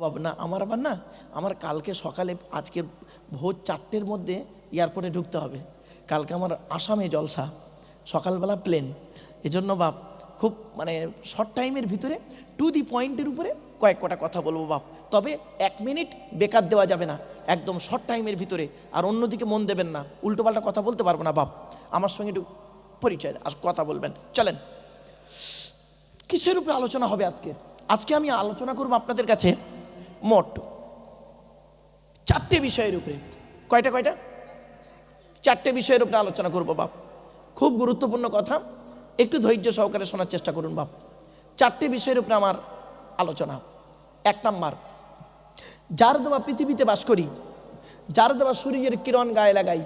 বাবা না, আমার আবার না, আমার কালকে সকালে আজকে ভোর 4টের মধ্যে এয়ারপোর্টে ঢুকতে হবে। কালকে আমার আসামে জলসা, সকালবেলা প্লেন। এজন্য বাপ খুব মানে শর্ট টাইমের ভিতরে টু দি পয়েন্টের উপরে কয়েকটা কথা বলবো বাপ। তবে 1 মিনিট বেকার দেওয়া যাবে না, একদম শর্ট টাইমের ভিতরে। আর অন্যদিকে মন দেবেন না, উল্টোপাল্টা কথা বলতে পারবো না বাপ। আমার সঙ্গে একটু পরিচয় আর কথা বলবেন। চলেন, কিসের উপরে আলোচনা হবে আজকে? আজকে আমি আলোচনা করবো আপনাদের কাছে মোট 4টে বিষয়ের উপরে। কয়টা? 4টে বিষয়ের উপরে আলোচনা করবো বাপ। খুব গুরুত্বপূর্ণ কথা, একটু ধৈর্য সহকারে শোনার চেষ্টা করুন বাপ। 4টে বিষয়ের উপরে আমার আলোচনা। 1 নাম্বার, যার দেওয়া পৃথিবীতে বাস করি, যার দেওয়া সূর্যের কিরণ গায়ে লাগাই,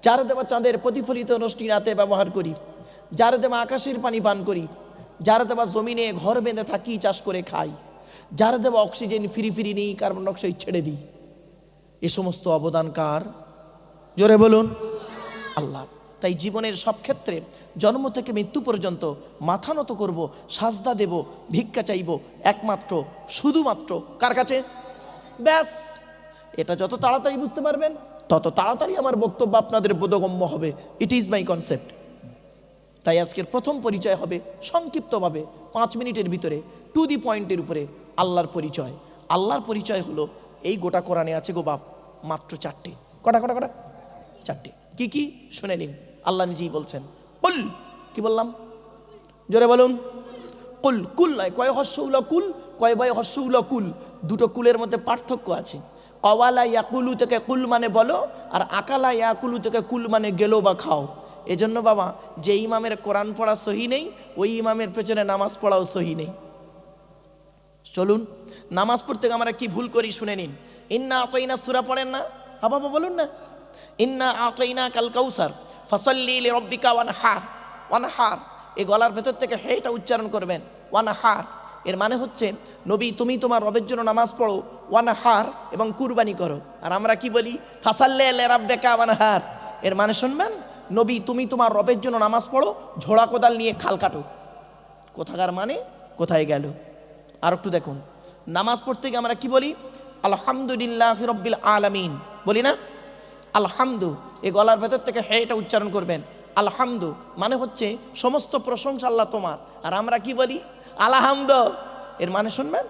যার দেওয়া চাঁদের প্রতিফলিত রশ্মি রাতে ব্যবহার করি, যার দেওয়া আকাশের পানি পান করি, যার দেওয়া জমিনে ঘর বেঁধে থাকি, চাষ করে খাই, যার দেওয়া অক্সিজেন ফিরি ফিরি নেই, কার্বন ডাইঅক্সাইড ছেড়ে দিই, এ সমস্ত অবদান কার? জোরে বলুন, আল্লাহ। তাই জীবনের সব ক্ষেত্রে জন্ম থেকে মৃত্যু পর্যন্ত মাথা নত করব, সাজদা দেব, ভিক্ষা চাইব একমাত্র শুধুমাত্র কার কাছে? ব্যাস। এটা যত তাড়াতাড়ি বুঝতে পারবেন তত তাড়াতাড়ি আমার বক্তব্য আপনাদের বোধগম্য হবে। It is my concept. তাই আজকের প্রথম পরিচয় হবে সংক্ষিপ্তভাবে 5 মিনিটের ভিতরে টু দি পয়েন্টের উপরে আল্লাহর পরিচয়। আল্লাহর পরিচয় হলো এই গোটা কোরআনে আছে গো বাপ মাত্র 4টে। কটা? 4টে। কি শুনে নিন। আল্লাহ নিজেই বলছেন, কুল। কি বললাম? জোরে বলুন। কুল। কুল নয়, কয় হর্ষউলা কুল, কয় বয় হর্ষউলা কুল। দুটো কুলের মধ্যে পার্থক্য আছে। কওয়ালা ইয়াকুলু থেকে কুল মানে বলো, আর আকালা ইয়াকুলু থেকে কুল মানে গেলো বা খাও। এজন্য বাবা, যে ইমামের কোরআন পড়া সহি নেই, ওই ইমামের পেছনে নামাজ পড়াও সহি নেই। চলুন, নামাজ পড়তে আমরা কি ভুল করি শুনে নিন। ইন্না আতাইনা সূরা পড়েন না? হ্যাঁ বাবা বলুন না। ইন্না আতাইনা কাল কাউসার ফাসাল্লি লিরাব্বিকা ওয়ানহার। ওয়ানহার, এই গলার ভেতর থেকে হেটা উচ্চারণ করবেন, ওয়ানহার। এর মানে হচ্ছে নবী তুমি তোমার রবের জন্য নামাজ পড়ো, ওয়ানহার, এবং কুরবানি করো। আর আমরা কি বলি? ফাসাল্লি লিরাব্বিকা ওয়ানহার। এর মানে শুনবেন, নবী তুমি তোমার রবের জন্য নামাজ পড়ো, ঝোড়া কোদাল নিয়ে খাল কাটো। কোথাকার মানে কোথায় গেল? আর একটু দেখুন, নামাজ পড়তে গিয়ে আমরা কি বলি? আলহামদুলিল্লাহি রাব্বিল আলামিন বলি না? আলহামদু, এই গলার ভেতর থেকে হেটা উচ্চারণ করবেন। আলহামদু মানে হচ্ছে সমস্ত প্রশংসা আল্লাহ তোমার। আর আমরা কি বলি? আলহামদ। এর মানে শুনবেন,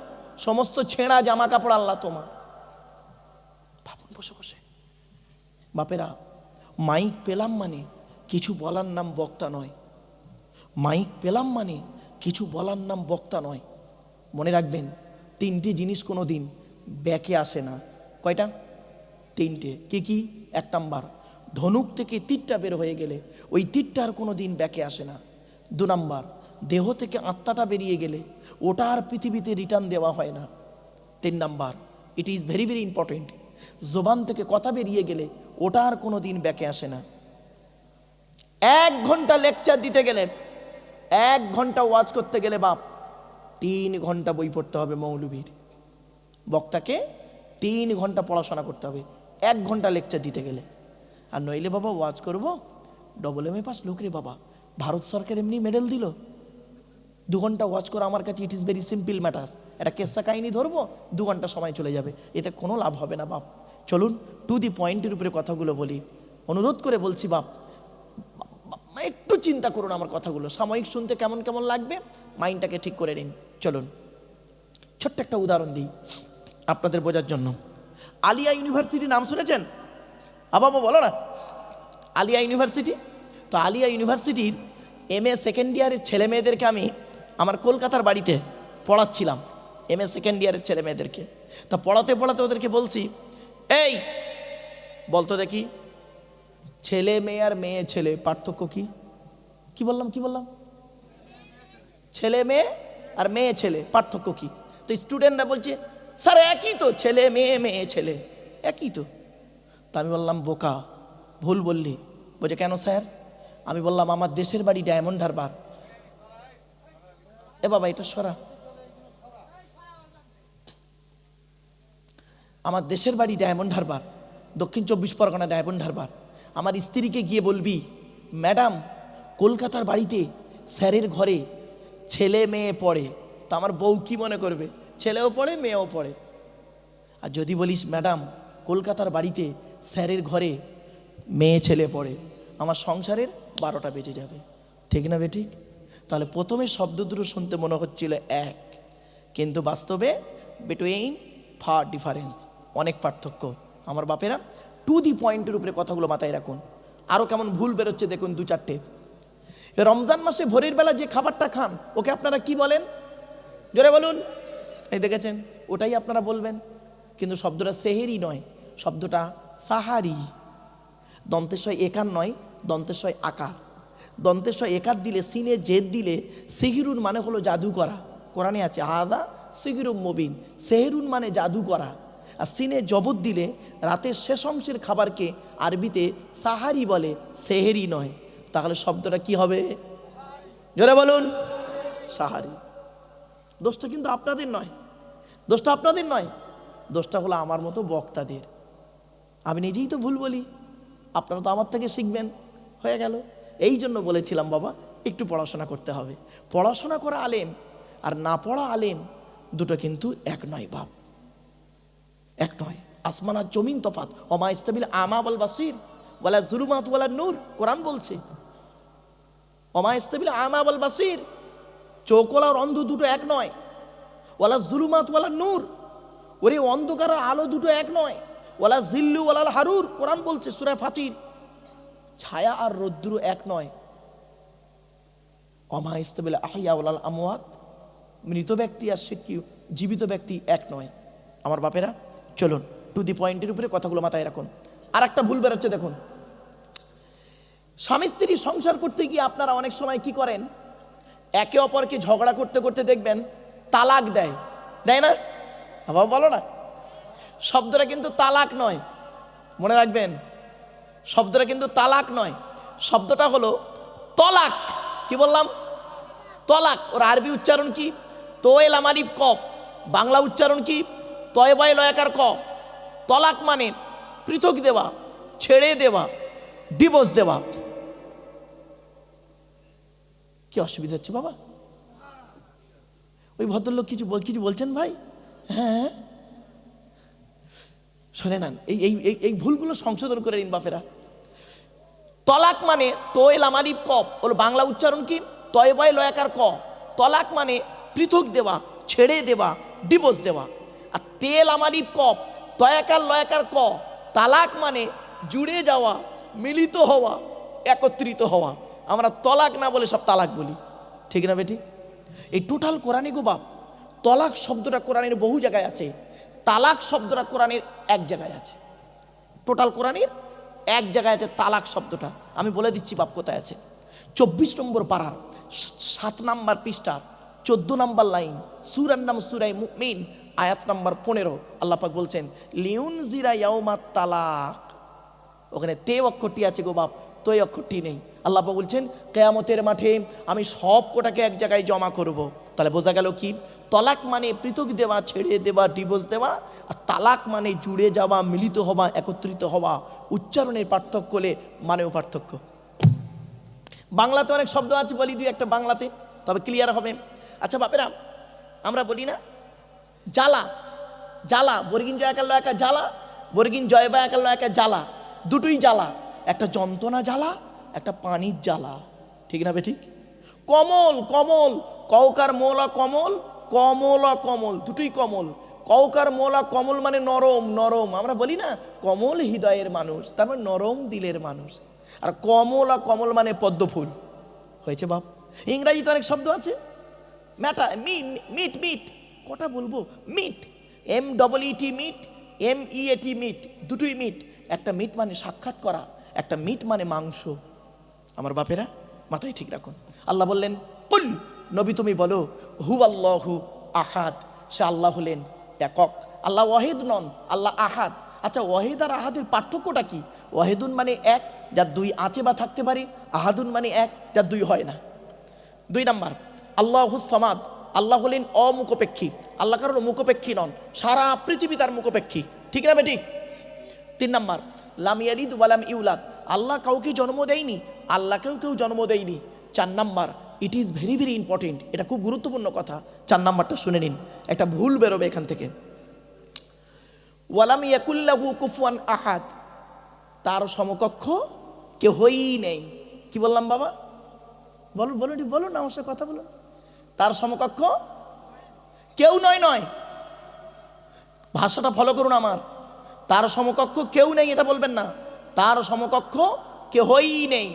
সমস্ত ছেঁড়া জামা কাপড় আল্লাহ তোমার। ভাবুন বসে বসে। বাপেরা, মাইক পেলাম মানে কিছু বলার নাম বক্তা নয়। মাইক পেলাম মানে কিছু বলার নাম বক্তা নয়। মনে রাখবেন, 3টে জিনিস কোনো দিন ব্যাকে আসে না। কয়টা? 3টে। কি? 1 নাম্বার, ধনুক থেকে তীরটা বের হয়ে গেলে ওই তীরটা আর কোনো দিন ব্যাকে আসে না। 2 নাম্বার, দেহ থেকে আত্মাটা বেরিয়ে গেলে ওটা আর পৃথিবীতে রিটার্ন দেওয়া হয় না। 3 number, it is very very important, জবান থেকে কথা বেরিয়ে গেলে ওটা আর কোনো দিন ব্যাকে আসে না। 1 ঘন্টা লেকচার দিতে গেলে, 1 ঘন্টা ওয়াজ করতে গেলে বাপ 3 ঘন্টা বই পড়তে হবে মৌলবীর। বক্তাকে 3 ঘন্টা পড়াশোনা করতে হবে 1 ঘন্টা লেকচার দিতে গেলে। আর নইলে বাবা ওয়াজ করবো, AA পাস লোক রে বাবা, ভারত সরকার এমনি মেডেল দিল। 2 ঘন্টা ওয়াজ করে আমার কাছে it is very simple matters. একটা কেসা কাহিনী ধরবো, 2 ঘন্টা সময় চলে যাবে, এতে কোনো লাভ হবে না বাপ। চলুন টু দি পয়েন্টের উপরে কথাগুলো বলি। অনুরোধ করে বলছি বাপ, একটু চিন্তা করুন আমার কথাগুলো। সাময়িক শুনতে কেমন কেমন লাগবে, মাইন্ডটাকে ঠিক করে নিন। চলুন ছোট্ট একটা উদাহরণ দিই আপনাদের বোঝার জন্য। আলিয়া ইউনিভার্সিটি নাম শুনেছেন? বাবা বলো না, আলিয়া ইউনিভার্সিটি। তো আলিয়া ইউনিভার্সিটির MA সেকেন্ড ইয়ারের ছেলে মেয়েদেরকে আমি আমার কলকাতার বাড়িতে পড়াচ্ছিলাম। MA সেকেন্ড ইয়ারের ছেলে মেয়েদেরকে। তা পড়াতে ওদেরকে বলছি, এই বলতো দেখি, ছেলে মেয়ে আর মেয়ে ছেলে পার্থক্য কি? কি বললাম? ছেলে মেয়ে আর মেয়ে ছেলে পার্থক্য কি? তো স্টুডেন্টরা বলছে, স্যার একই তো, ছেলে মেয়ে মেয়ে ছেলে একই তো। তা আমি বললাম, বোকা, ভুল বললি। বলছে কেন স্যার? আমি বললাম, আমার দেশের বাড়ি ডায়মন্ড হারবার। এ বাবা এটা সরা, আমার দেশের বাড়ি ডায়মন্ড হারবার, দক্ষিণ 24 পরগনা ডায়মন্ড হারবার। আমার স্ত্রীকে গিয়ে বলবি, ম্যাডাম কলকাতার বাড়িতে স্যারের ঘরে ছেলে মেয়ে পড়ে। তা আমার বউ কি মনে করবে? ছেলেও পড়ে মেয়েও পড়ে। আর যদি বলিস ম্যাডাম কলকাতার বাড়িতে স্যারের ঘরে মেয়ে ছেলে পড়ে, আমার সংসারের 12টা বেজে যাবে, ঠিক না বে ঠিক? তাহলে প্রথমে শব্দ দুটো শুনতে মনে হচ্ছিল এক, কিন্তু বাস্তবে বিটুইন ফার ডিফারেন্স, অনেক পার্থক্য। আমার বাপেরা টু দি পয়েন্টের উপরে কথাগুলো মাথায় রাখুন। আরও কেমন ভুল বেরোচ্ছে দেখুন 2-4টে। রমজান মাসে ভোরের বেলা যে খাবারটা খান ওকে আপনারা কি বলেন? জোরে বলুন। এই দেখেছেন, ওটাই আপনারা বলবেন, কিন্তু শব্দটা সেহেরি নয়, শব্দটা সাহারি। দন্তেশ্বয় একার নয়, দন্তেশ্বয় আকার। দন্তেশ্বয় একার দিলে, সিনে জেদ দিলে সেহিরুন মানে হলো জাদু করা। কোরআনে আছে আদা সিহিরুম মুবিন, সেহেরুন মানে জাদু করা। আর সিনে জবত দিলে রাতের শেষ অংশের খাবারকে আরবিতে সাহারি বলে, সেহেরি নয়। তাহলে শব্দটা কি হবে? জোরে বলুন, সাহারি। দোষটা কিন্তু আপনাদের নয়, দোষটা আপনাদের নয়, দোষটা হলো আমার মতো বক্তাদের। আমি নিজেই তো ভুল বলি, আপনারা তো আমার থেকে শিখবেন, হয়ে গেল। এই জন্য বলেছিলাম বাবা একটু পড়াশোনা করতে হবে। পড়াশোনা করা আলেম আর না পড়া আলেম দুটো কিন্তু এক নয় বাপ, এক নয়। আসমান আর জমিন তফাত। ওমা ইস্তাবিল আমা ওয়াল বাসির ওয়ালা যুলুমাত ওয়ালা নূর, কোরআন বলছে ওমা ইস্তাবিল আমা ওয়াল বাসির, চোখওয়ালা আর অন্ধ দুটো এক নয়। ওয়ালা যুলুমাত ওয়ালা নূর, ওরে অন্ধকার আর আলো দুটো এক নয়। ওয়ালা জিল্লু ওয়ালাল হারুর, কোরআন বলছে সূরা ফাতির। ছায়া আর রৌদ্র এক নয়। ওমা ইস্তাবিল আহিয়া ওয়ালাল আমওয়াত, মৃত ব্যক্তি আর সে কি জীবিত ব্যক্তি এক নয়। আমার বাপেরা চলুন টু দি পয়েন্টের উপরে কথাগুলো মাথায় রাখুন। আর একটা ভুল বেরোচ্ছে দেখুন, স্বামী স্ত্রী সংসার করতে গিয়ে আপনারা অনেক সময় কি করেন, একে অপরকে ঝগড়া করতে করতে দেখবেন তালাক দেয়, দেয় না? আবার বলো না, শব্দটা কিন্তু তালাক নয়, মনে রাখবেন, শব্দটা কিন্তু তালাক নয়, শব্দটা হলো তলাক। কি বললাম? তলাক। ওর আরবি উচ্চারণ কি? তোয়েল আমারিফ কফ, বাংলা উচ্চারণ কি? তয়বায় লয়াকার ক। তলাক মানে পৃথক দেওয়া, ছেড়ে দেওয়া, ডিভোর্স দেওয়া। কি অসুবিধা হচ্ছে বাবা? ওই ভদ্রলোক কিছু বলছেন ভাই? হ্যাঁ শোনে নেন, এই ভুলগুলো সংশোধন করে নিন বাপেরা। তলাক মানে তোয়েল আমারিফ কফ, ওর বাংলা উচ্চারণ কি? তয়বায় লয়াকার ক। তলাক মানে পৃথক দেওয়া, ছেড়ে দেওয়া, ডিভোর্স দেওয়া। আর তেল আমারিফ কফ, তয়াকার লয়াকার ক। তালাক মানে জুড়ে যাওয়া, মিলিত হওয়া, একত্রিত হওয়া। আমরা তলাক না বলে সব তালাক বলি, ঠিক না বেঠিক? এই টোটাল কোরআনে গো বাপ, তলাক শব্দটা কোরআনের বহু জায়গায় আছে, তালাক শব্দটা কোরআনের এক জায়গায় আছে। টোটাল কোরআনের এক জায়গায় আছে তালাক শব্দটা। আমি বলে দিচ্ছি বাপ কোথায় আছে। 24 নম্বর পারার 7 নম্বর পৃষ্ঠার 14 নম্বর লাইন, সূরার নাম সূরা মুমিন, আয়াত নম্বর 15। আল্লাহ পাক বলছেন লিউনজিরা ইয়াউমাত তালাক। ওখানে তে অক্ষরটি আছে গো বাপ, তৈ অক্ষরটি নেই। আল্লাহ পাক বলছেন কিয়ামতের মাঠে আমি সব কোটাকে এক জায়গায় জমা করব। তাহলে বোঝা গেল কি, তলাক মানে পৃথক দেওয়া, ছেড়ে দেওয়া, ডিভোর্স দেওয়া। আর তালাক মানে জুড়ে যাওয়া, মিলিত হওয়া, একত্রিত হওয়া। উচ্চারণের পার্থক্য হলে মানেও পার্থক্য। বাংলাতে অনেক শব্দ আছে, বলি দুই একটা বাংলাতে, তবে ক্লিয়ার হবে। আচ্ছা বাপেরা, আমরা বলি না জ্বালা, জ্বালা, বর্গিন জয়াকার লয়াকার জ্বালা, বর্গিন জয় বা একার লয়াকার জ্বালা, দুটোই জ্বালা। একটা যন্ত্রণা জ্বালা, একটা পানির জ্বালা, ঠিক না বে ঠিক? কমল, কমল, কৌকার মোলা কমল, কমলা কমল, দুটোই কমল। কৌকার মোলা কমল মানে নরম, নরম। আমরা বলি না কমল হৃদয়ের মানুষ, তার মানে নরম দিলের মানুষ। আর কমলা কমল মানে পদ্ম ফুল। হয়েছে বাপ। ইংরাজিতে অনেক শব্দ আছে, ম্যাটা, মিট, মিট, কটা বলবো? Meet, MEET, meat, MEAT meet, দুটোই মিট। একটা মিট মানে সাক্ষাৎ করা, একটা মিট মানে মাংস। আমার বাপেরা মাথায় ঠিক রাখুন। আল্লাহ বললেন কুল, নবী তুমি বলো, হুয়াল্লাহু আহাদ, সে আল্লাহ হলেন একক। আল্লাহ ওয়াহিদ নন, আল্লাহ আহাদ। আচ্ছা ওয়াহিদ আর আহাদের পার্থক্যটা কি? ওয়াহিদুন মানে এক, যার দুই আছে বা থাকতে পারে। আহাদুন মানে এক, যার দুই হয় না। 2 নাম্বার আল্লাহুস সামাদ, আল্লাহ হলেন অমুখপেক্ষী। আল্লাহ কারণ মুখপেক্ষী নন, সারা পৃথিবী তার মুখপেক্ষী, ঠিক না বেটি? 3 নাম্বার লাম ইয়ালিদ ওয়া লাম ইউলাদ, আল্লাহ কাউকে জন্ম দেয়নি, আল্লাহকেও কেউ জন্ম দেয়নি। 4 number, it is very very important, এটা খুব গুরুত্বপূর্ণ কথা। 4 নাম্বারটা শুনে নিন, একটা ভুল বেরোবে এখান থেকে। ওয়ালাম ইয়াকুল্লাহু কুফুয়ান আহাদ, তার সমকক্ষ কেহই নেই। কি বললাম বাবা? বলুন বলুন বলুন, আমার সাথে কথা বলুন। তার সমকক্ষ কেউ নয়। ভাষাটা ফলো করুন আমার। তার সমকক্ষ কেউ নেই এটা বলবেন না, তার সমকক্ষ কেহই নেই।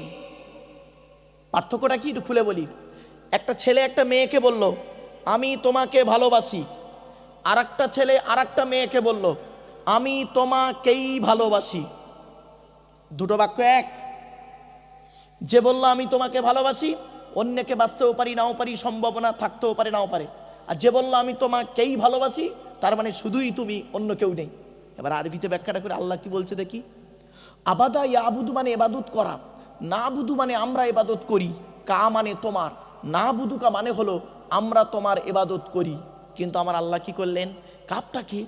পার্থক্যটা কি একটু খুলে বলি। একটা ছেলে একটা মেয়েকে বলল আমি তোমাকে ভালোবাসি, আর একটা ছেলে আর একটা মেয়েকে বলল আমি তোমাকেই ভালোবাসি। দুটো বাক্য এক। যে বলল আমি তোমাকে ভালোবাসি, অন্যকে বাঁচতেও পারি নাও পারি, সম্ভাবনা থাকতেও পারে নাও পারে। আর যে বলল আমি তোমাকেই ভালোবাসি, তার মানে শুধুই তুমি, অন্য কেউ নেই। এবার আরবিতে ব্যাখ্যাটা করে আল্লাহ কি বলছে দেখি। আবাদা ইয়াবুদু মানে ইবাদত করা, না বুদু মানে আমরা ইবাদত করি, কা মানে তোমার, না বুদুকা মানে হলো আমরা তোমার ইবাদত করি। কিন্তু আমার আল্লাহ কি করলেন, কাপটাকে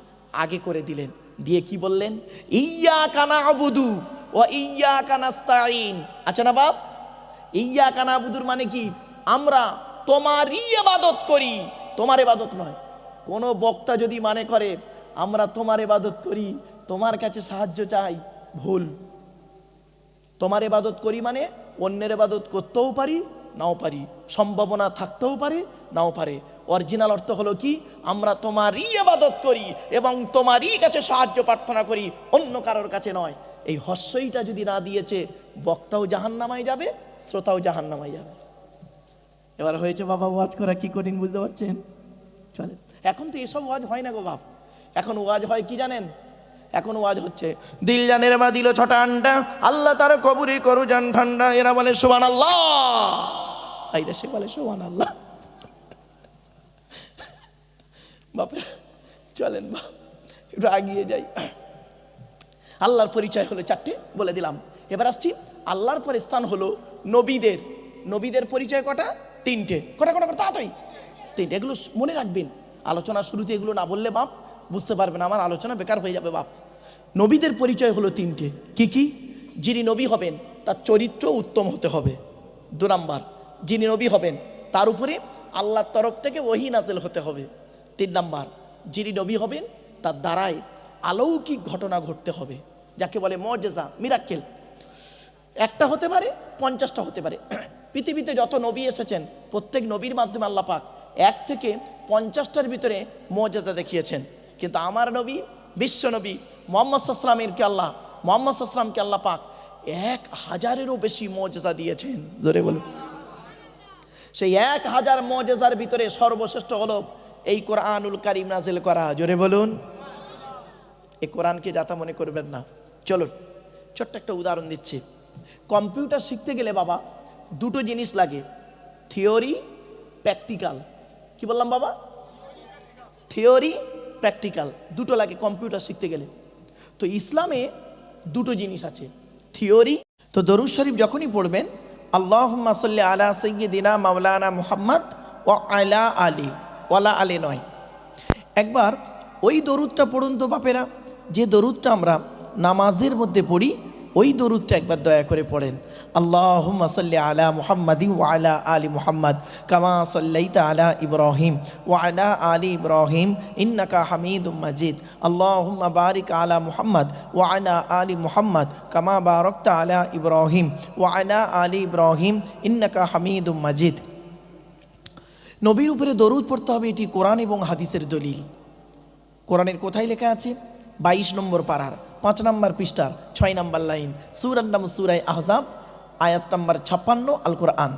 আগে করে দিলেন, দিয়ে কি বললেন, ইয়্যাকা না'বুদু ওয়া ইয়্যাকা নাস্তাঈন। আচ্ছা না বাপ, ইয়্যাকা না'বুদুর মানে কি, আমরা তোমারই ইবাদত করি, তোমার ইবাদত নয়। কোন বক্তা যদি মানে করে আমরা তোমার ইবাদত করি, তোমার কাছে সাহায্য চাই, ভুল। তোমার ইবাদত করি মানে অন্যের ইবাদত করতেও পারি নাও পারি, সম্ভাবনা থাকতেও পারে নাও পারে। অরিজিনাল অর্থ হলো কি, আমরা তোমারই ইবাদত করি এবং তোমারই কাছে সাহায্য প্রার্থনা করি, অন্য কারোর কাছে নয়। এই হস্যইটা যদি না দিয়েছে, বক্তাও জাহান্নামায় যাবে, শ্রোতাও জাহান্নামায় যাবে। এবার হয়েছে বাবা ওয়াজ করা কি কঠিন, বুঝতে পারছেন? চলে, এখন তো এসব ওয়াজ হয় না গো বাপ। এখন ওয়াজ হয় কি জানেন, এখন ওয়াজ হচ্ছে দিল জানের মা দিল ছটা আন্ডা, আল্লাহ তার কবরে করু জান ঠান্ডা। এরা বলে সুবহানাল্লাহ, এই দেশে বলে সুবহানাল্লাহ। বাপে চলেন বাপ একটু আগিয়ে যাই। আল্লাহর পরিচয় হলো চারটে, বলে দিলাম। এবার আসছি আল্লাহর পরে স্থান হলো নবীদের। নবীদের পরিচয় কটা? তিনটে। কটা কটা তাড়াতাড়ি? তিনটে। এগুলো মনে রাখবেন, আলোচনার শুরুতে এগুলো না বললে বাপ বুঝতে পারবেন, আমার আলোচনা বেকার হয়ে যাবে বাপ। নবীদের পরিচয় হলো তিনটে। কি কি? যিনি নবী হবেন তার চরিত্র উত্তম হতে হবে। 2 নাম্বার, যিনি নবী হবেন তার উপরে আল্লাহর তরফ থেকে ওহী নাযিল হতে হবে। 3 নাম্বার, যিনি নবী হবেন তার দ্বারায় অলৌকিক ঘটনা ঘটতে হবে, যাকে বলে মুজিজা, মিরাক্কেল। একটা হতে পারে, 50টা হতে পারে। পৃথিবীতে যত নবী এসেছেন প্রত্যেক নবীর মাধ্যমে আল্লাহ পাক 1 থেকে 50টার ভিতরে মুজিজা দেখিয়েছেন। কিন্তু আমার নবী, বিশ্ব নবী মুহাম্মদ সাল্লাল্লাহু আলাইহি ওয়াসাল্লামকে আল্লাহ পাক 1000-এরও বেশি মুজিজা দিয়েছেন। জোরে বলুন। সেই 1000 মুজিজার ভিতরে সর্বশ্রেষ্ঠ হলো এই কোরআনুল কারীম নাযিল করা। জোরে বলুন। এই কোরআনকে যাতা মনে করবেন না। চলুন ছোট্ট একটা উদাহরণ দিচ্ছি। কম্পিউটার শিখতে গেলে বাবা দুটো জিনিস লাগে, থিওরি, প্র্যাকটিক্যাল। কি বললাম বাবা? থিওরি, প্র্যাকটিক্যাল দুটো লাগে কম্পিউটার শিখতে গেলে। তো ইসলামে দুটো জিনিস আছে, থিওরি। তো দরুদ শরীফ যখনই পড়বেন, আল্লাহুম্মা সাল্লি আলা সাইয়্যিদিনা মাওলানা মুহাম্মদ ওয়া আলা আলি, ওয়ালা আলি নয়। একবার ওই দরুদটা পড়ুন তো বাপেরা, যে দরুদটা আমরা নামাজের মধ্যে পড়ি, ওই দরুদটা একবার দয়া করে পড়েন। আল্লাহুম্মা সাল্লি আলা মুহাম্মাদিন ওয়া আলা আলি মুহাম্মদ কামা সাল্লাইতা আলা ইব্রাহিম ওয়া আলা আলি ইব্রাহিম ইন্নাকা হামিদুম মাজিদ। আল্লাহুম্মা বারিক আলা মুহাম্মদ ওয়া আলা আলি মুহাম্মদ কামা বারাকতা আলা ইব্রাহিম ওয়া আলা আলি ইব্রাহিম ইন্নাকা হামিদুম মাজিদ। নবীর উপরে দরুদ পড়তে হবে, এটি কোরআন এবং হাদিসের দলিল। কোরআনের কোথায় লেখা আছে? 22 নম্বর পারার 5 নম্বর পৃষ্ঠার 6 নম্বর লাইন, সূরার নাম সূরা আহজাব, আয়াত নম্বর 56, আল কোরআন।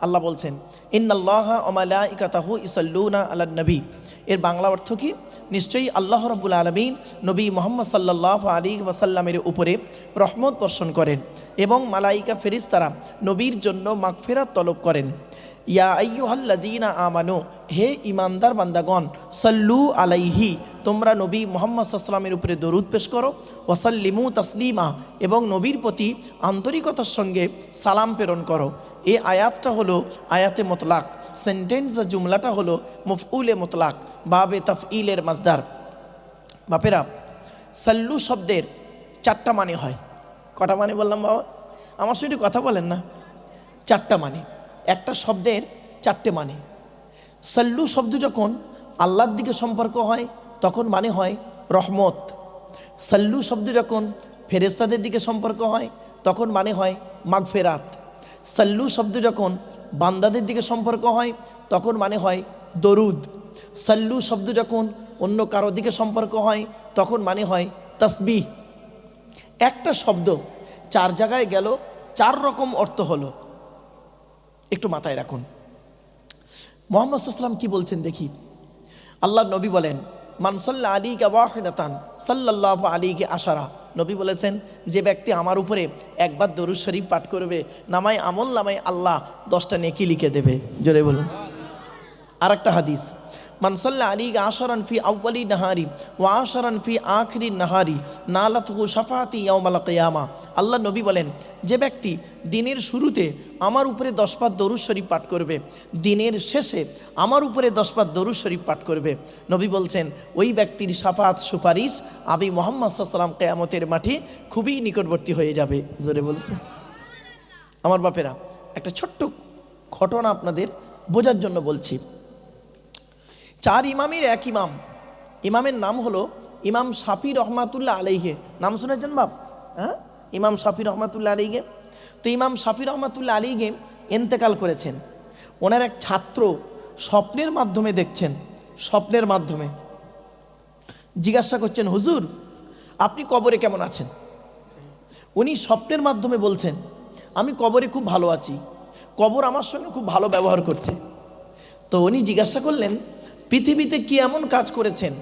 আল্লাহ বলছেন ইন্নাল্লাহা ওয়া মালাইকাতাহু ইসাল্লুনা আলান নবী। এর বাংলা অর্থ কি? নিশ্চয়ই আল্লাহ রাব্বুল আলামিন নবী মুহাম্মদ সাল্লাল্লাহু আলাইহি ওয়াসাল্লামের উপরে রহমত বর্ষণ করেন এবং মালাইকা ফেরেশতারা নবীর জন্য মাগফিরাত তলব করেন। ইয়া আইয়ুহাল্লাযীনা আমানু, হে ইমানদার বান্দাগণ, সাল্লু আলাইহি, তোমরা নবী মুহাম্মদ সাল্লাল্লাহু আলাইহি ওয়াসাল্লামের উপরে দরুদ পেশ করো, ওয়াসাল্লিমু তাসলিমা, এবং নবীর প্রতি আন্তরিকতার সঙ্গে সালাম প্রেরণ করো। এই আয়াতটা হলো আয়াতে মুতলাক, সেন্টেন্স বা জুমলাটা হলো মফউলে মুতলাক, বাবে তাফইলের মাসদার। বাপেরা, সাল্লু শব্দের 4টা মানে হয়। কটা মানে বললাম বাবা? আমার সঙ্গে কথা বলেন না। 4টা মানে, একটা শব্দের 4টে মানে। সাল্লু শব্দ যখন আল্লাহর দিকে সম্পর্ক হয় তখন মানে হয় রহমত, সাল্লু শব্দ যখন ফেরেশতাদের দিকে সম্পর্ক হয় তখন মানে হয় মাগফিরাত। সাল্লু শব্দ যখন বান্দাদের দিকে সম্পর্ক হয় তখন মানে হয় দরুদ। সাল্লু শব্দ যখন অন্য কারো দিকে সম্পর্ক হয় তখন মানে হয় তাসবিহ। একটা শব্দ 4 জায়গায় গেল, 4 রকম অর্থ হলো। একটু মাথায় রাখুন। মুহাম্মদ সাল্লাল্লাহু আলাইহি ওয়াসাল্লাম কি বলছেন দেখি। আল্লাহর নবী বলেন, মান সাল্লা আলাইকা ওয়াহিদাতান সাল্লাল্লাহু আলাইহি আশারা। নবী বলেছেন, যে ব্যক্তি আমার উপরে একবার দরুদ শরীফ পাঠ করবে, নামায় আমল নামায় আল্লাহ 10টা নেকি লিখে দেবে। জোরে বলুন। আর একটা হাদিস, মান সাল্লা আলাইকা আশারান ফি আউয়ালি নাহারি ওয়া আশারান ফি আখিরি নাহারি নালাতহু শাফাআতি ইয়াউমাল কিয়ামা। আল্লাহ নবী বলেন, যে ব্যক্তি দিনের শুরুতে আমার উপরে 10 বার দরুদ শরীফ পাঠ করবে, দিনের শেষে আমার উপরে 10 বার দরুদ শরীফ পাঠ করবে, নবী বলছেন ওই ব্যক্তির শাফাআত সুপারিশ আমি মুহাম্মদ সাল্লাল্লাহু আলাইহি ওয়াসাল্লাম কিয়ামতের মাঠে খুবই নিকটবর্তী হয়ে যাবে। জোরে বলছেন। আমার বাপেরা, একটা ছোট্ট ঘটনা আপনাদের বোঝার জন্য বলছি। 4 ইমামের এক ইমাম, ইমামের নাম হলো ইমাম শাফি রহমাতুল্লাহ আলাইহি। নাম শুনেছেন বাপ? হ্যাঁ, ইমাম শাফি রহমাতুল্লাহ আলাইহি। তো ইমাম শাফি রহমাতুল্লাহ আলাইহি ইন্তেকাল করেছেন। ওনার এক ছাত্র স্বপ্নের মাধ্যমে দেখছেন, স্বপ্নের মাধ্যমে জিজ্ঞাসা করছেন, হুজুর আপনি কবরে কেমন আছেন? উনি স্বপ্নের মাধ্যমে বলছেন, আমি কবরে খুব ভালো আছি, কবর আমার সঙ্গে খুব ভালো ব্যবহার করছে। তো উনি জিজ্ঞাসা করলেন, পৃথিবীতে কি এমন কাজ করেছেন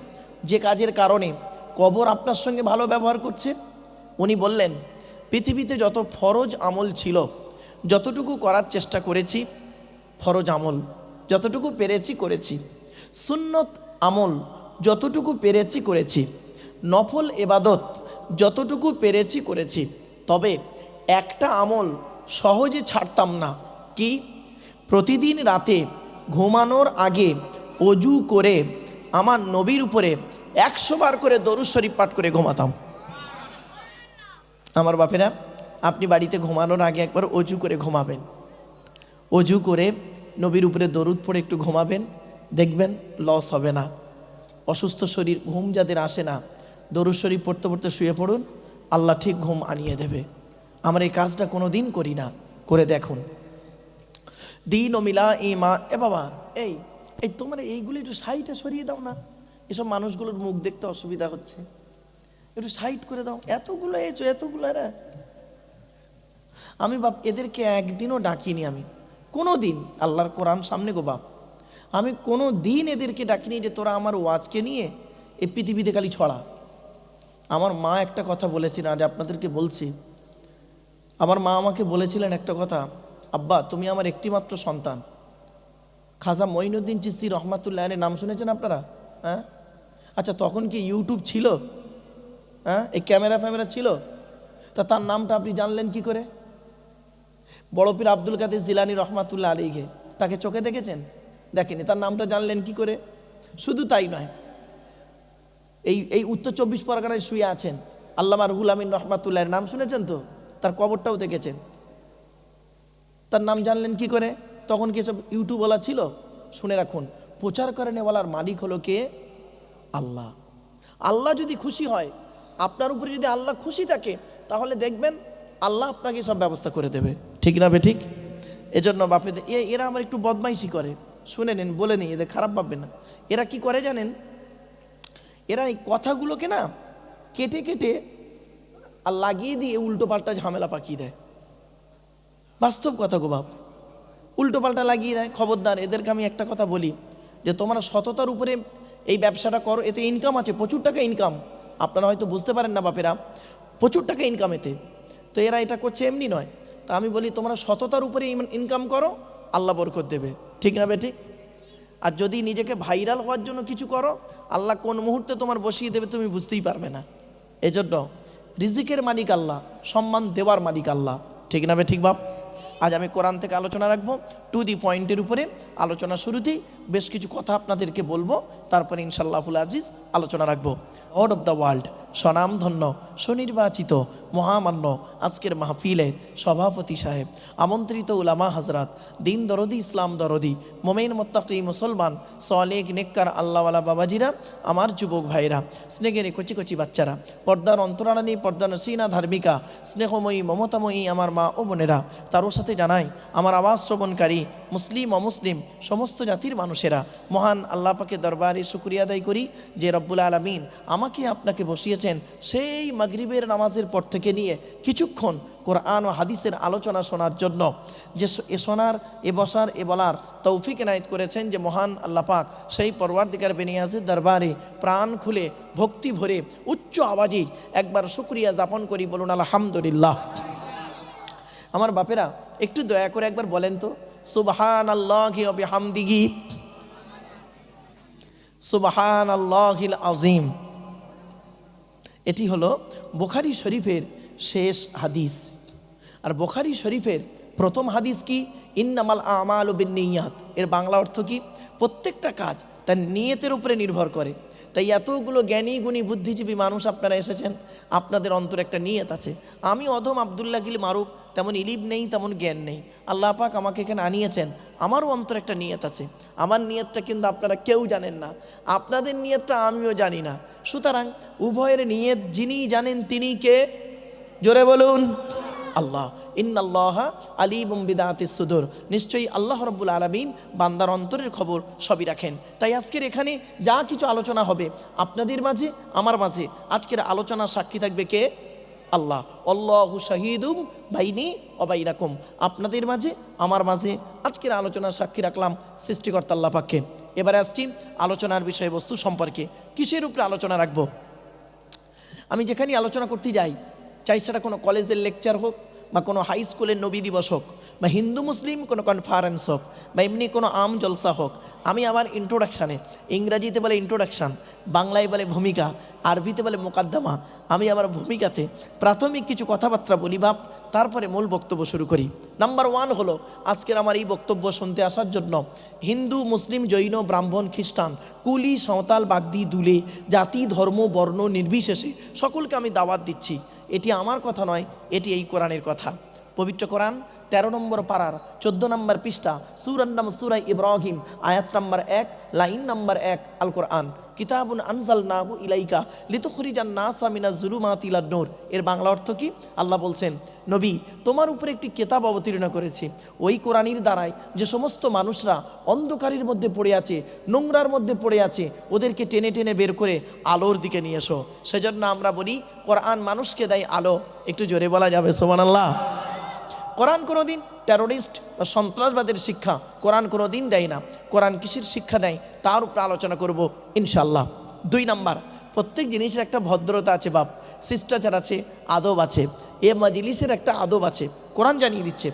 যে কাজের কারণে কবর আপনার সঙ্গে ভালো ব্যবহার করছে? উনি বললেন, পৃথিবীতে যত ফরজ আমল ছিল যতটুকু করার চেষ্টা করেছি, ফরজ আমল যতটুকু পেরেছি করেছি, সুন্নত আমল যতটুকু পেরেছি করেছি, নফল ইবাদত যতটুকু পেরেছি করেছি, তবে একটা আমল সহজে ছাড়তাম না। কি? প্রতিদিন রাতে ঘুমানোর আগে অজু করে আমার নবীর উপরে 100 বার করে দরুদ শরীফ পাঠ করে ঘুমাতাম। আমার বাপেরা, আপনি বাড়িতে ঘুমানোর আগে একবার অজু করে ঘুমাবেন, অজু করে নবীর উপরে দরুদ পড়ে একটু ঘুমাবেন, দেখবেন লস হবে না। অসুস্থ শরীর, ঘুম যাদের আসে না, দরুদ শরীফ পড়তে পড়তে শুয়ে পড়ুন, আল্লাহ ঠিক ঘুম আনিয়ে দেবে। আমরা এই কাজটা কোনো দিন করি না, করে দেখুন। দিন ও মিলা ইমা। এ বাবা, এই এই তোমার এইগুলো একটু সাইডে সরিয়ে দাও না, এসব মানুষগুলোর মুখ দেখতে অসুবিধা হচ্ছে, একটু সাইড করে দাও। এতগুলো এসো, এতগুলো এরা। আমি বাপ এদেরকে একদিনও ডাকিনি, আমি কোনো দিন, আল্লাহর কোরআন সামনে গো বাপ, আমি কোনো দিন এদেরকে ডাকিনি যে তোরা আমার ওয়াজকে নিয়ে এই পৃথিবীতে খালি ছড়া। আমার মা একটা কথা বলেছিলেন, আজ আপনাদেরকে বলছি। আমার মা আমাকে বলেছিলেন একটা কথা, আব্বা তুমি আমার একটিমাত্র সন্তান। খাজা মঈনুদ্দিন চিশতি রহমাতুল্লাহ আলাইহির নাম শুনেছেন আপনারা? হ্যাঁ, আচ্ছা তখন কি ইউটিউব ছিল? হ্যাঁ, এই ক্যামেরা ফ্যামেরা ছিল? তা তার নামটা আপনি জানলেন কি করে? বড় পীর আব্দুল কাদের জিলানী রহমাতুল্লাহ আলাইহি, তাকে চোখে দেখেছেন? দেখেনি, তার নামটা জানলেন কি করে? শুধু তাই নয়, এই উত্তর 24 পরগনায় শুয়ে আছেন আল্লামা রুহুল আমিন রহমাতুল্লাহের নাম শুনেছেন তো? তার কবরটাও দেখেছেন, তার নাম জানলেন কি করে? তখন কি সব ইউটিউবওয়ালা ছিল? শুনে রাখুন, প্রচার করে নেওয়ালার মালিক হলো কে? আল্লাহ। আল্লাহ যদি খুশি হয়, আপনার উপরে যদি আল্লাহ খুশি থাকে, তাহলে দেখবেন আল্লাহ আপনাকে সব ব্যবস্থা করে দেবে। ঠিক না বে ঠিক? এজন্য বাপে এরা আমার একটু বদমাইশি করে, শুনে নেন, বলে নিই, এদের খারাপ ভাববেন না। এরা কি করে জানেন? এরা এই কথাগুলোকে না কেটে কেটে আর লাগিয়ে দিয়ে উল্টো পাল্টা ঝামেলা পাকিয়ে দেয়। বাস্তব কথা গো বাপ, উল্টো পাল্টা লাগিয়ে দেয়। খবরদার, এদেরকে আমি একটা কথা বলি যে তোমরা সততার উপরে এই ব্যবসাটা করো, এতে ইনকাম আছে, প্রচুর টাকা ইনকাম। আপনারা হয়তো বুঝতে পারেন না বাপেরা, প্রচুর টাকা ইনকাম এতে। তো এরা এটা করছে এমনি নয়। তা আমি বলি তোমরা সততার উপরে ইনকাম করো, আল্লাহ বরকত দেবে। ঠিক না বে ঠিক? আর যদি নিজেকে ভাইরাল হওয়ার জন্য কিছু করো, আল্লাহ কোন মুহূর্তে তোমার বসিয়ে দেবে তুমি বুঝতেই পারবে না। এজন্য রিজিকের মালিক আল্লাহ, সম্মান দেওয়ার মালিক আল্লাহ। ঠিক না বে ঠিক বাপ? আজ আমি কোরআন থেকে আলোচনা রাখবো, টু দি পয়েন্টের উপরে আলোচনা। শুরুতেই বেশ কিছু কথা আপনাদেরকে বলবো, তারপরে ইনশাআল্লাহুল আজিজ আলোচনা রাখবো। গড অফ দ্য ওয়ার্ল্ড, স্বনামধন্য সুনির্বাচিত মহামান্য আজকের মাহফিলের সভাপতি সাহেব, আমন্ত্রিত উলামা হজরত, দিন দরদি ইসলাম দরদি মোমেন মোত্তাকি মুসলমান সলেক নেককার আল্লাহওয়ালা বাবাজিরা, আমার যুবক ভাইরা, স্নেহের কচি কচি বাচ্চারা, পর্দার অন্তরারানী, পর্দার নসীনা ধার্মিকা, স্নেহময়ী মমতাময়ী আমার মা ও বোনেরা, তারও সাথে জানাই আমার আওয়াজ শ্রবণকারী মুসলিম অমুসলিম সমস্ত জাতির মানুষেরা, মহান আল্লাহ পাকের দরবারে শুকরিয়া আদায় করি যে রব্বুল আলামিন আমাকে আপনাকে বসিয়েছেন সেই মাগরিবের নামাজের পর থেকে নিয়ে কিছুক্ষণ কোরআন ও হাদিসের আলোচনা শোনার জন্য, যে এ শোনার, এ বসার, এ বলার তৌফিক এনায়েত করেছেন যে মহান আল্লাহ পাক, সেই পরওয়ারদিগার বেনিয়াজের দরবারে প্রাণ খুলে ভক্তি ভরে উচ্চ আওয়াজে একবার শুকরিয়া যাপন করি, বলুন আলহামদুলিল্লাহ। আমার বাপেরা একটু দয়া করে একবার বলেন তো সুবহানাল্লাহি ওয়া বিহামদিহি সুবহানাল্লাহিল আযীম। এটি হলো বুখারী শরীফের শেষ হাদিস। আর বুখারী শরীফের প্রথম হাদিস কি? ইন্নামাল আমালু বিন্নিয়াত। এর বাংলা অর্থ কি? প্রত্যেকটা কাজ তার নিয়তের উপরে নির্ভর করে। তাই এতগুলো জ্ঞানী গুণী বুদ্ধিজীবী মানুষ আপনারা এসেছেন, আপনাদের অন্তরে একটা নিয়ত আছে। আমি অধম আব্দুল্লাহ গিল মারুফ, তেমন ইলিম নেই, তেমন জ্ঞান নেই। আল্লাহ পাক আমাকে এখানে আনিয়েছেন, আমারও অন্তরে একটা নিয়ত আছে। আমার নিয়তটা কিন্তু আপনারা কেউ জানেন না, আপনাদের নিয়তটা আমিও জানি না। সুতরাং উভয়ের নিয়ত যিনি জানেন তিনি কে? জোরে বলুন আল্লাহ। ইন্নাল্লাহা আলিমুম বিদাতিস সুদূর। নিশ্চয়ই আল্লাহ রাব্বুল আলামিন বান্দার অন্তরের খবর সবই রাখেন। তাই আজকের এখানে যা কিছু আলোচনা হবে আপনাদের মাঝে, আমার মাঝে, আজকের আলোচনা সাক্ষী থাকবে কে? আল্লাহ। আল্লাহু শাহীদুম বাইনি ওয়া বাইনাকুম। আপনাদের মাঝে, আমার মাঝে আজকের আলোচনার সাক্ষী রাখলাম সৃষ্টিকর্তা আল্লাহ পাককে। এবারে আসছি আলোচনার বিষয়বস্তু সম্পর্কে। কিসের উপরে আলোচনা রাখবো? আমি যেখানে আলোচনা করতে যাই, চাই সেটা কোনো কলেজের লেকচার হোক, বা কোনো হাই স্কুলের নবী দিবস হোক, বা হিন্দু মুসলিম কোনো কনফারেন্স হোক, বা এমনি কোনো আম জলসা হোক, আমি আমার ইন্ট্রোডাকশানে, ইংরাজিতে বলে ইন্ট্রোডাকশান, বাংলায় বলে ভূমিকা, আরবিতে বলে মোকাদ্দমা, আমি আমার ভূমিকাতে প্রাথমিক কিছু কথাবার্তা বলি বাপ, তারপরে মূল বক্তব্য শুরু করি। নাম্বার 1 হলো আজকের আমার এই বক্তব্য শুনতে আসার জন্য হিন্দু, মুসলিম, জৈন, ব্রাহ্মণ, খ্রিস্টান, কুলি, সাঁওতাল, বাগদি, দুলে, জাতি, ধর্ম, বর্ণ নির্বিশেষে সকলকে আমি দাওয়াত দিচ্ছি। এটি আমার কথা নয়, এটি এই কোরআনের কথা। পবিত্র কোরআন 13 নম্বর পারার 14 নম্বর পৃষ্ঠা, সূরার নাম সূরা ইব্রাহিম, আয়াত নম্বর 1, লাইন নম্বর 1, আল কোরআন কিতাবুন আনজালনাহু ইলাইকা লিতুখরিজান নাসা মিনাজ যুলুমাতি ইলান নূর। এর বাংলা অর্থ কি? আল্লাহ বলছেন, নবী, তোমার উপরে একটি কিতাব অবতীর্ণ করেছি, ওই কোরআনের দ্বারাই যে সমস্ত মানুষরা অন্ধকারের মধ্যে পড়ে আছে, নোংরার মধ্যে পড়ে আছে, ওদেরকে টেনে টেনে বের করে আলোর দিকে নিয়ে এসো। সেজন্য আমরা বলি কোরআন মানুষকে দেয় আলো। একটু জোরে বলা যাবে সুবহানাল্লাহ। কোরআন কোনোদিন টেরোরিস্ট বা সন্ত্রাসবাদের শিক্ষা কোরআন কোনোদিন দেয় না। কোরআন কিসের শিক্ষা দেয় তার উপরে আলোচনা করব ইনশাল্লাহ। 2 নাম্বার, প্রত্যেক জিনিসের একটা ভদ্রতা আছে বাপ, শিষ্টাচার আছে, আদব আছে। এ মাজলিসের একটা আদব আছে, কোরআন জানিয়ে দিচ্ছে।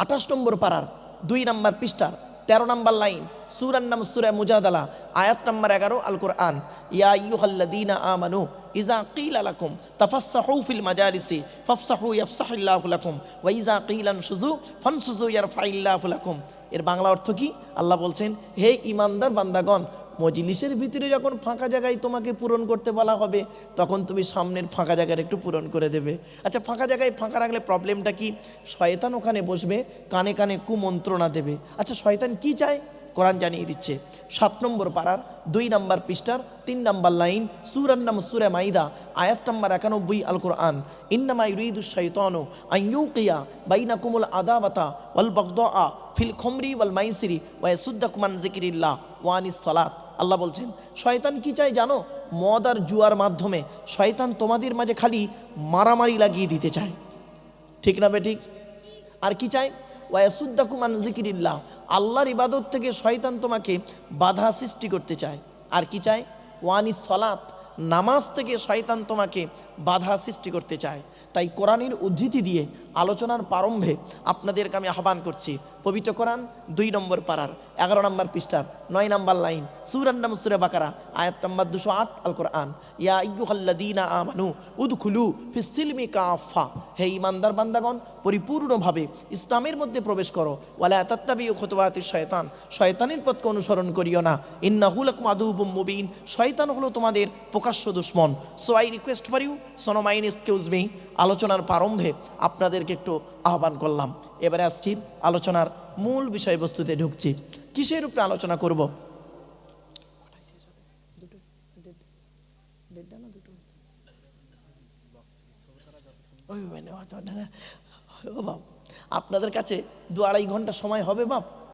28 নম্বর পারার 2 নম্বর পৃষ্ঠার 13 নম্বর লাইন, সূরার নাম সূরা মুজাদালা, আয়াত নম্বর 11, আল কোরআন ইয়া আইয়ুহাল্লাযীনা আমানু ইযা কিলা লাকুম তাফাসসাহু ফিল মাজালিসি ফাফসাহু ইয়াফসাহিল্লাহু লাকুম ওয়া ইযা কিলা আনশুযু ফানশুযু ইয়ারফাইল্লাহু লাকুম। এর বাংলা অর্থ কি? আল্লাহ বলছেন, হে ঈমানদার বান্দাগণ, মজলিসের ভিতরে যখন ফাঁকা জায়গায় তোমাকে পূরণ করতে বলা হবে, তখন তুমি সামনের ফাঁকা জায়গাটা একটু পূরণ করে দেবে। আচ্ছা, ফাঁকা জায়গায় ফাঁকা রাখলে প্রবলেমটা কি? শয়তান ওখানে বসবে, কানে কানে কুমন্ত্রণা দেবে। আচ্ছা, শয়তান কি চায়? কোরআন জানিয়ে দিচ্ছে। 7 নম্বর পারার 2 নম্বর পৃষ্ঠার 3 নম্বর লাইন, সূরার নাম সূরা মাইদা, আয়াত নম্বর 91, আল কোরআন ইন্নামা ইউরিদুশ শাইতানু আন ইউকিয়া বাইনাকুমুল আদাওয়াতা ওয়াল বাগদাআ ফিল খামরি ওয়াল মাইসিরি ওয়া ইয়াসুদ্দাকুম আন যিকরিল্লাহ ওয়া আনিস সালাত। আল্লাহ বলছেন, শয়তান কি চায় জানো? মদ আর জুয়ার মাধ্যমে শয়তান তোমাদের মাঝে খালি মারামারি লাগিয়ে দিতে চায়, ঠিক না বে ঠিক? আর কি চায়? ওয়া ইয়াসুদ্দাকুম আন যিকরিল্লাহ, আল্লাহর ইবাদত থেকে শয়তান তোমাকে বাধা সৃষ্টি করতে চায়। আর কি চায়? ওয়ানিস সালাত, নামাজ থেকে শয়তান তোমাকে বাধা সৃষ্টি করতে চায়। তাই কোরআনের উদ্ধৃতি দিয়ে আলোচনার প্রারম্ভে আপনাদেরকে আমি আহ্বান করছি, পবিত্র কোরআন 2 নম্বর পারার 11 নম্বর পৃষ্ঠার 9 নম্বর লাইন, সূরার নাম সূরা বাকারা, আয়াত নম্বর 208, আল কোরআন। ইয়া আইয়ুহাল্লাযীনা আমানু উদখুলু ফিস-সিলমি কাফা, হে ঈমানদার বান্দাগণ পরিপূর্ণভাবে ইসলামের মধ্যে প্রবেশ করো। ওয়ালা তাত্তাবিউ খুতুওয়াতিশ শয়তান, শয়তানের পথকে অনুসরণ করিও না। ইন্নাহু লাকুম আদুউম মুবিন, শয়তান হলো তোমাদের প্রকাশ্য দুশমন। So I request for you, সোনো মাইন এক্সকিউজ মি, আলোচনার প্রারম্ভে আপনাদেরকে একটু আহ্বান করলাম। এবারে আসছি আলোচনার মূল বিষয়বস্তুতে ঢুকছি। কিসের উপরে আলোচনা করব? আপনাদের কাছে 2-2.5 ঘন্টা সময় হবে বাপ?